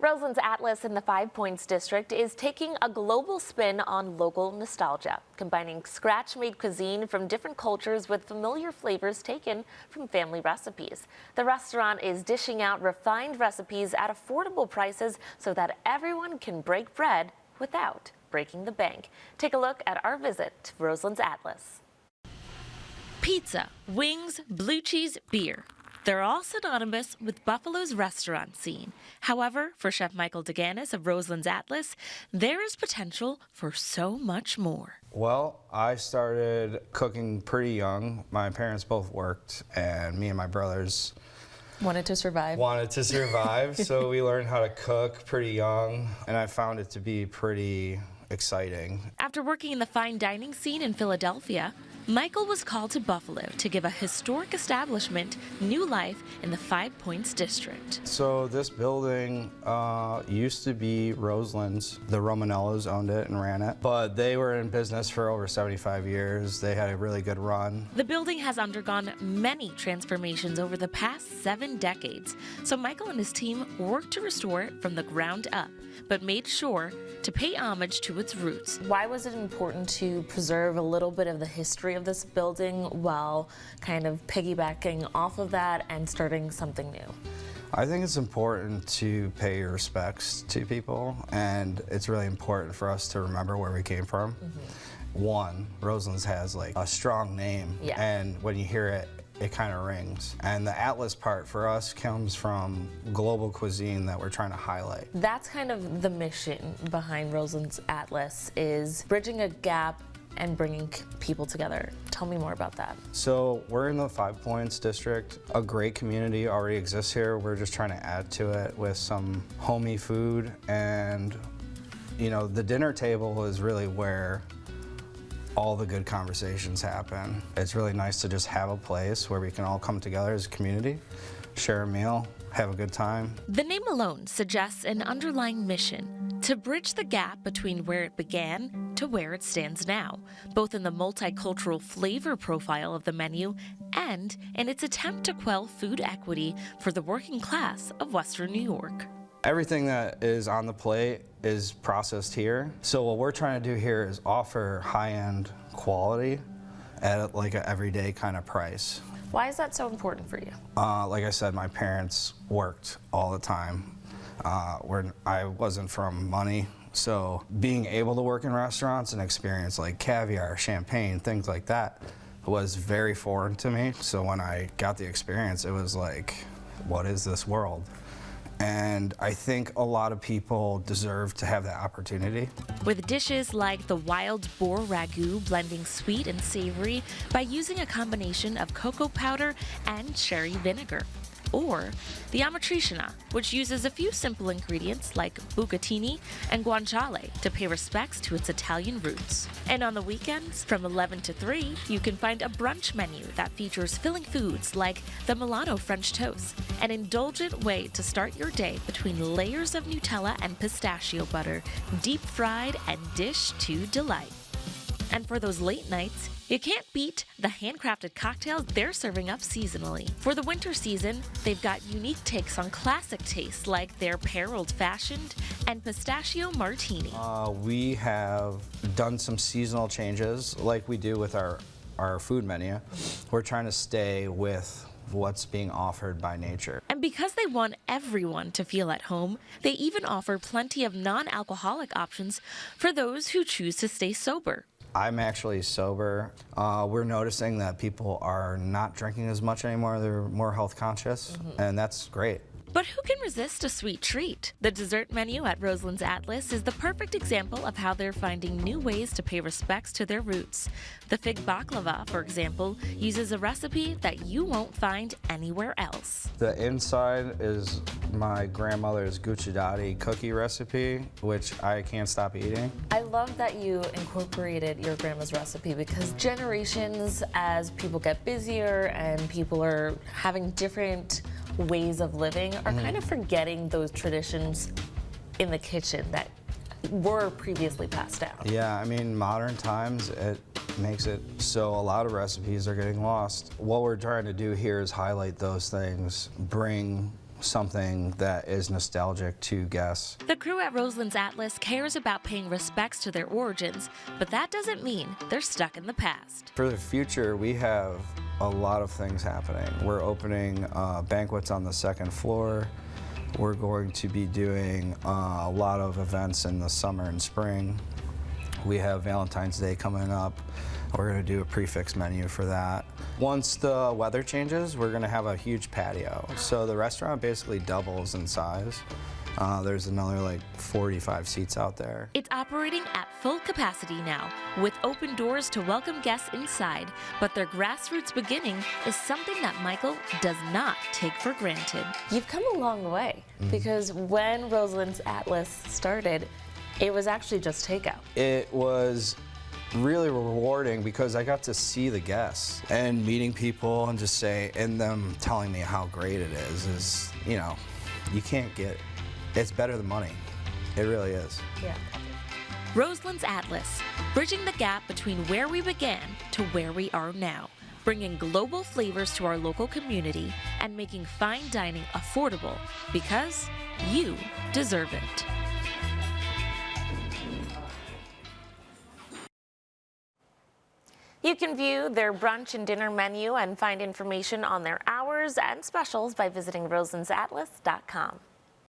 Roseland's Atlas in the Five Points district is taking a global spin on local nostalgia, combining scratch-made cuisine from different cultures with familiar flavors taken from family recipes. The restaurant is dishing out refined recipes at affordable prices so that everyone can break bread without breaking the bank. Take a look at our visit to Roseland's Atlas. Pizza, wings, blue cheese, beer. They're all synonymous with Buffalo's restaurant scene. However, for Chef Michael DeGanis of Roseland's Atlas, there is potential for so much more. Well, I started cooking pretty young. My parents both worked, and me and my brothers Wanted to survive, so we learned how to cook pretty young, and I found it to be pretty exciting. After working in the fine dining scene in Philadelphia, Michael was called to Buffalo to give a historic establishment new life in the Five Points district. So this building used to be Roseland's. The Romanellos owned it and ran it, but they were in business for over 75 years. They had a really good run. The building has undergone many transformations over the past 7 decades, so Michael and his team worked to restore it from the ground up, but made sure to pay homage to its roots. Why was it important to preserve a little bit of the history of this building while kind of piggybacking off of that and starting something new? I think it's important to pay your respects to people, and it's really important for us to remember where we came from. One, Roseland's has like a strong name, and when you hear it, it kind of rings. And the Atlas part for us comes from global cuisine that we're trying to highlight. That's kind of the mission behind Roseland's Atlas, is bridging a gap and bringing people together. Tell me more about that. So we're in the Five Points district. A great community already exists here. We're just trying to add to it with some homey food, and you know, the dinner table is really where all the good conversations happen. It's really nice to just have a place where we can all come together as a community, share a meal, have a good time. The name alone suggests an underlying mission: to bridge the gap between where it began to where it stands now, both in the multicultural flavor profile of the menu and in its attempt to quell food equity for the working class of Western New York. Everything that is on the plate is processed here. So what we're trying to do here is offer high-end quality at like an everyday kind of price. Why is that so important for you? Like I said, my parents worked all the time. I wasn't from money, so being able to work in restaurants and experience like caviar, champagne, things like that was very foreign to me. So when I got the experience, it was like, what is this world? And I think a lot of people deserve to have that opportunity. With dishes like the wild boar ragu blending sweet and savory by using a combination of cocoa powder and cherry vinegar. Or the amatriciana, which uses a few simple ingredients like bucatini and guanciale to pay respects to its Italian roots. And on the weekends, from 11 to 3, you can find a brunch menu that features filling foods like the Milano French toast, an indulgent way to start your day between layers of Nutella and pistachio butter, deep fried and dished to delight. And for those late nights, you can't beat the handcrafted cocktails they're serving up seasonally. For the winter season, they've got unique takes on classic tastes like their pear old fashioned and pistachio martini. We have done some seasonal changes like we do with our food menu. We're trying to stay with what's being offered by nature. And because they want everyone to feel at home, they even offer plenty of non-alcoholic options for those who choose to stay sober. I'm actually sober. We're noticing that people are not drinking as much anymore. They're more health conscious, and that's great. But who can resist a sweet treat? The dessert menu at Roseland's Atlas is the perfect example of how they're finding new ways to pay respects to their roots. The fig baklava, for example, uses a recipe that you won't find anywhere else. The inside is my grandmother's gucciardati cookie recipe, which I can't stop eating. I love that you incorporated your grandma's recipe, because generations, as people get busier and people are having different ways of living, are kind of forgetting those traditions in the kitchen that were previously passed down. Yeah, I mean, modern times, it makes it so a lot of recipes are getting lost. What we're trying to do here is highlight those things, bring something that is nostalgic to guests. The crew at Roseland's Atlas cares about paying respects to their origins, but that doesn't mean they're stuck in the past. For the future, we have a lot of things happening. We're opening banquets on the second floor. We're going to be doing a lot of events in the summer and spring. We have Valentine's Day coming up. We're going to do a prefix menu for that. Once the weather changes, we're going to have a huge patio. So the restaurant basically doubles in size. There's another like 45 seats out there. It's operating at full capacity now, with open doors to welcome guests inside, but their grassroots beginning is something that Michael does not take for granted. You've come a long way, because when Roseland's Atlas started, it was actually just takeout. It was really rewarding because I got to see the guests and meeting people and just and them telling me how great it is, you know, you can't get, it's better than money. It really is. Yeah. Roseland's Atlas, bridging the gap between where we began to where we are now, bringing global flavors to our local community and making fine dining affordable because you deserve it. You can view their brunch and dinner menu and find information on their hours and specials by visiting roselandsatlas.com.